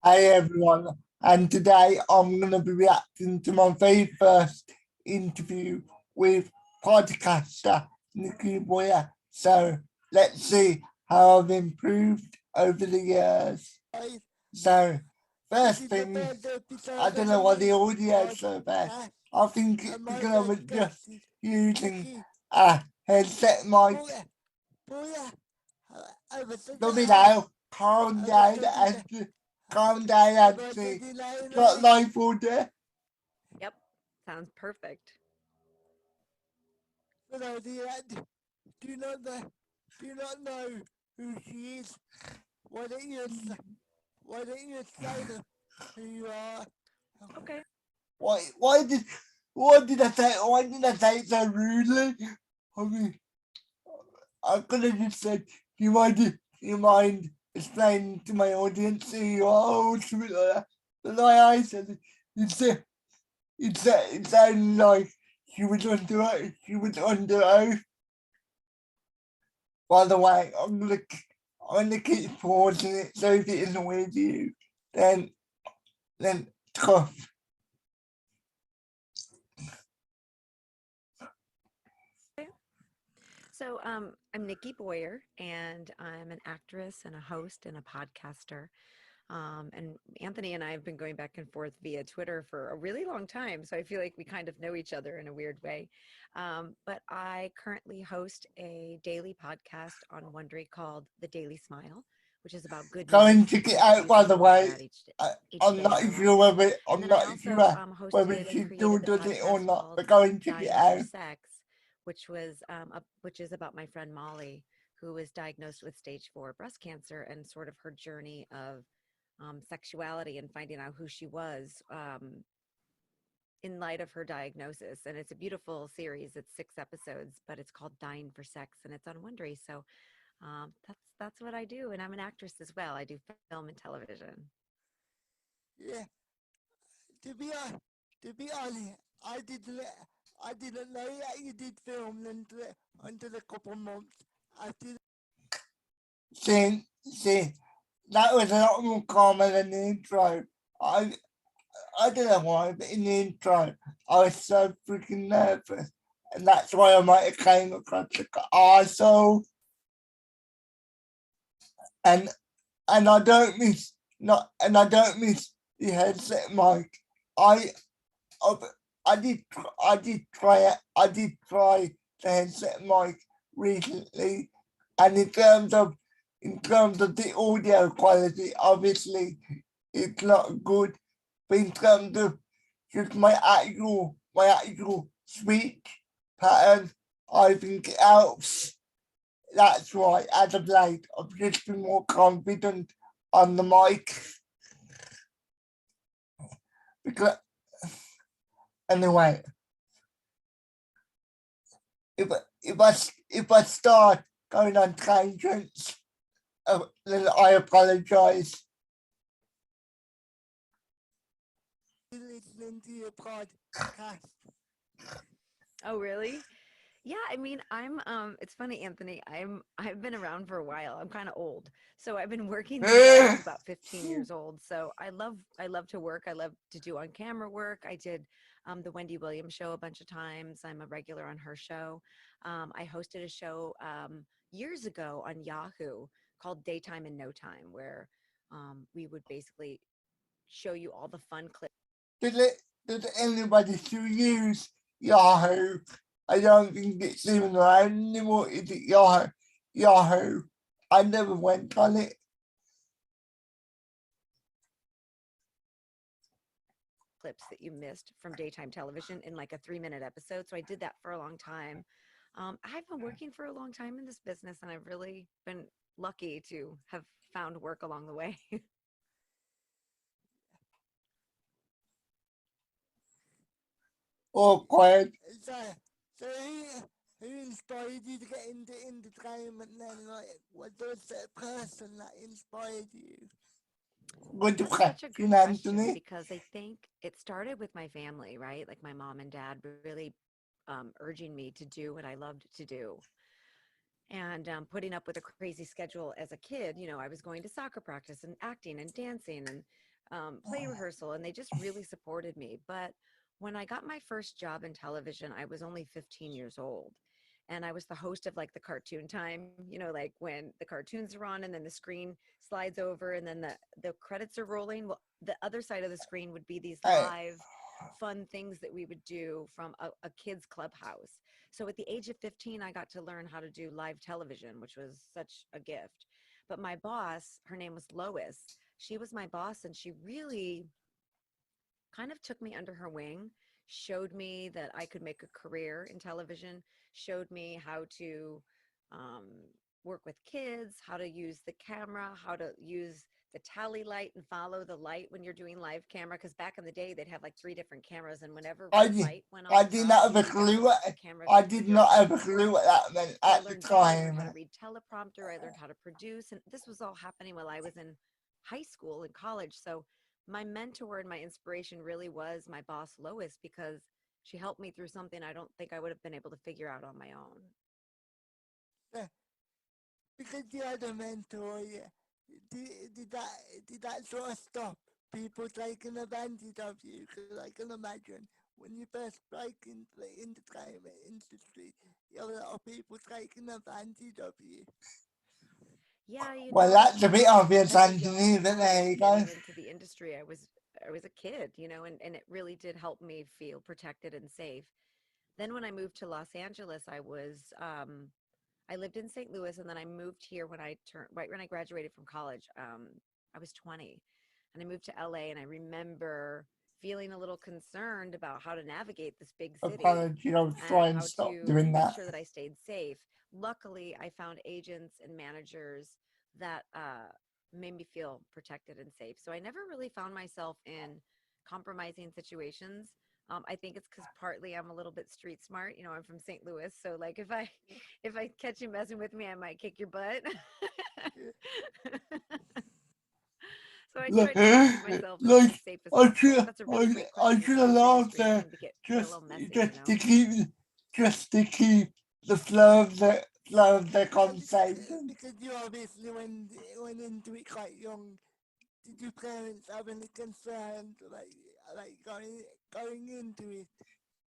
Hey everyone, and today I'm going to be reacting to my very first interview with podcaster Nikki Boyer. So let's see how I've improved over the years. So, first thing, I don't know why the audio is so bad. I think it's because I'm just using a headset mic. Let me know. Calm down, Anthony. Not life all day. Yep, sounds perfect. Hello, do you not know? Do you not know who she is? Why don't you? Why don't you say who you are? Okay. Why? Why did I say it so rudely? I mean, I could have just said, "Do you mind explaining to my audience who you are?" Or something like that. But like I said, it's it sounded like she was under oath. By the way, I'm gonna keep pausing it so if it isn't with you, then then tough. Okay. So, I'm Nikki Boyer, and I'm an actress and a host and a podcaster. And Anthony and I have been going back and forth via Twitter for a really long time, so I feel like we kind of know each other in a weird way. But I currently host a daily podcast on Wondery called The Daily Smile, which is about good Going news to get and out by choosing the to live way. that each I'm day in not our sure lives. whether And I'm then I not also sure whether hosted and she still created the does it or podcast not, but called going to get Dying for out. Sex, which is about my friend Molly, who was diagnosed with stage 4 breast cancer, and sort of her journey of sexuality and finding out who she was in light of her diagnosis. And it's a beautiful series. It's 6 episodes, but it's called Dying for Sex, and it's on Wondery. So that's what I do, and I'm an actress as well. I do film and television. Yeah, to be hon- to be honest, I didn't know that you did film until a couple months after. See, that was a lot more calmer than the intro. I I don't know why, but in the intro, I was so freaking nervous, and that's why I might have came across the arsehole. And I don't miss the headset mic. I I, I did try the headset mic recently, and in terms of the audio quality, obviously it's not good. But in terms of just my actual speech pattern, I think it helps. That's why, as of late, I've just been more confident on the mic. Because anyway, if if I start going on tangents, then I apologize. Listening to your podcast. Oh, really? Yeah, I mean, it's funny, Anthony. I've been around for a while. I'm kind of old. So I've been working since I was about 15 years old. So I love to work. I love to do on-camera work. I did the Wendy Williams show a bunch of times. I'm a regular on her show. I hosted a show years ago on Yahoo called Daytime in No Time, where we would basically show you all the fun clips. Did it? Did anybody still use Yahoo? I don't think it's even around anymore. Is it Yahoo? Yahoo. I never went on it. Clips that you missed from daytime television in like a 3 minute episode. So I did that for a long time. I've been working for a long time in this business, and I've really been lucky to have found work along the way. Awkward. So who inspired you to get into entertainment then? Like, what was that person that inspired you? Good That's such a question, great question, Anthony. because I think it started with my family, right? Like my mom and dad really urging me to do what I loved to do, and putting up with a crazy schedule as a kid. I was going to soccer practice and acting and dancing, and play rehearsal, and they just really supported me. But when I got my first job in television, I was only 15 years old. And I was the host of like the cartoon time, like when the cartoons are on and then the screen slides over and then the credits are rolling. Well, the other side of the screen would be these Hey, live fun things that we would do from a kids clubhouse. So at the age of 15, I got to learn how to do live television, which was such a gift. But my boss, her name was Lois, she was my boss, and she really kind of took me under her wing, showed me that I could make a career in television, showed me how to um, work with kids, how to use the camera, how to use the tally light and follow the light when you're doing live camera. Because back in the day, they'd have like three different cameras, and whenever I red did, light went I on did top, not have you a would have clue what, the camera I did figure out not what have you a were clue doing. what that meant So I at the learned that. I learned how to time. read teleprompter. I learned how to produce. And this was all happening while I was in high school and college. So my mentor and my inspiration really was my boss, Lois, because she helped me through something I don't think I would have been able to figure out on my own. Yeah, because you had a mentor, yeah. Did that did that sort of stop people taking advantage of you? Because I can imagine when you first break into the entertainment industry, you have a lot of people taking advantage of you. Yeah, Well, that's a bit obvious, as a young Anthony, but there girl you go. getting into the industry, I was a kid, and it really did help me feel protected and safe. Then when I moved to Los Angeles, I lived in St. Louis, and then I moved here when I turned right when I graduated from college. I was 20, and I moved to LA, and I remember feeling a little concerned about how to navigate this big city Apology, I was and trying to how stop to doing make that. sure that I stayed safe. Luckily, I found agents and managers that made me feel protected and safe. So I never really found myself in compromising situations. I think it's because partly I'm a little bit street smart. I'm from St. Louis, so like if I catch you messing with me, I might kick your butt. So I Like, tried to just keep myself as like safe as I possible. But should, that's a really great I question. should have Especially in the laughed streets, there can get a just, little messy, you just to know. keep, just to keep the flow of the conversation. Because you obviously went into it quite young. Did your parents have any concerns like going into it?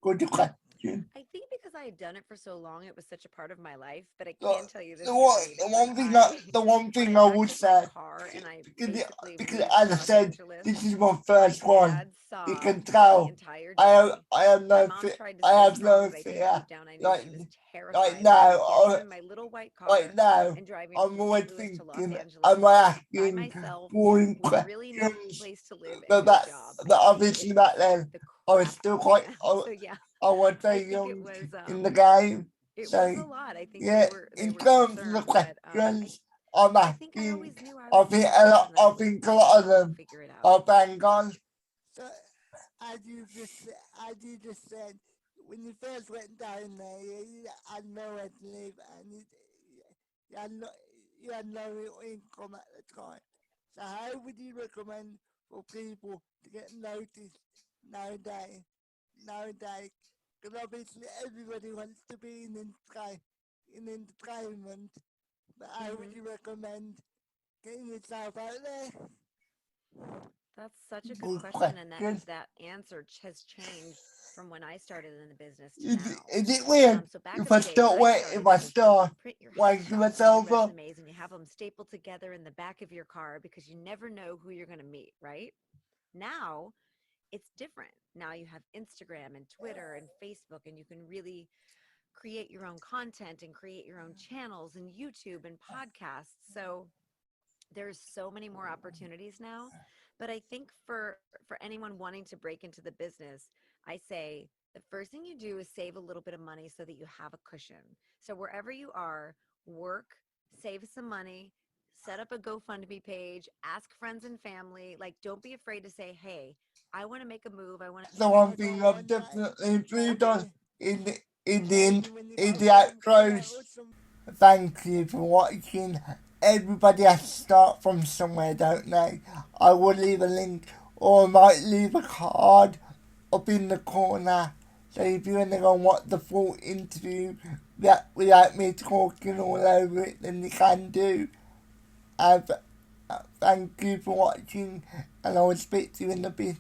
Good question. I think because I had done it for so long, it was such a part of my life. But I The, can tell you this, Anthony, that when I the one when I thing I packed would up my say, car and I because, basically because moved to as I Los said, Angeles, this is my my first one. dad You saw can the tell entire journey. I have My no mom fear. tried to I stay have strong, no but I think fear. deep down I knew Like she was like terrified that I now, was getting in my little white like car now, and driving I'm from St. always Louis to Los thinking, Angeles am I by asking myself boring with really no questions? place to live and But no job. I think obviously it back scared then the I was crap still out of me quite now. So yeah, I was I very think it young was in the game. it was So a lot. I think they yeah, were they in were terms of the concerned, but questions I'm I think I asking, always knew I was capable and that I think a lot of I'll them figure it out. are bang on. So as you just said, when you first went down there, you had nowhere to live and you had no, you had no income at the time. So how would you recommend for people to get noticed nowadays? Nowadays, because obviously everybody wants to be in entertainment, but how would Hmm. you recommend getting yourself out there? That's such a good Good question, and that question. that answer has changed from when I started in the business to Is, now. is it weird So back if in the I day, what start I if started, I it was start you print your wanking headshots and your myself up? resumes, and you have them stapled together in the back of your car because you never know who you're going to meet, right? Now it's different. Now you have Instagram and Twitter and Facebook, and you can really create your own content and create your own channels and YouTube and podcasts. So there's so many more opportunities now. But I think for anyone wanting to break into the business, I say the first thing you do is save a little bit of money so that you have a cushion. So wherever you are, work, save some money, set up a GoFundMe page, ask friends and family. Like, don't be afraid to say, hey, I want to make a move. I want The one thing I've definitely improved on in the in the outros. Thank you for watching. Everybody has to start from somewhere, don't they? I will leave a link or I might leave a card up in the corner. So if you want to go and watch the full interview without me talking all over it, then you can do. Uh, thank you for watching. and I will speak to you in a bit.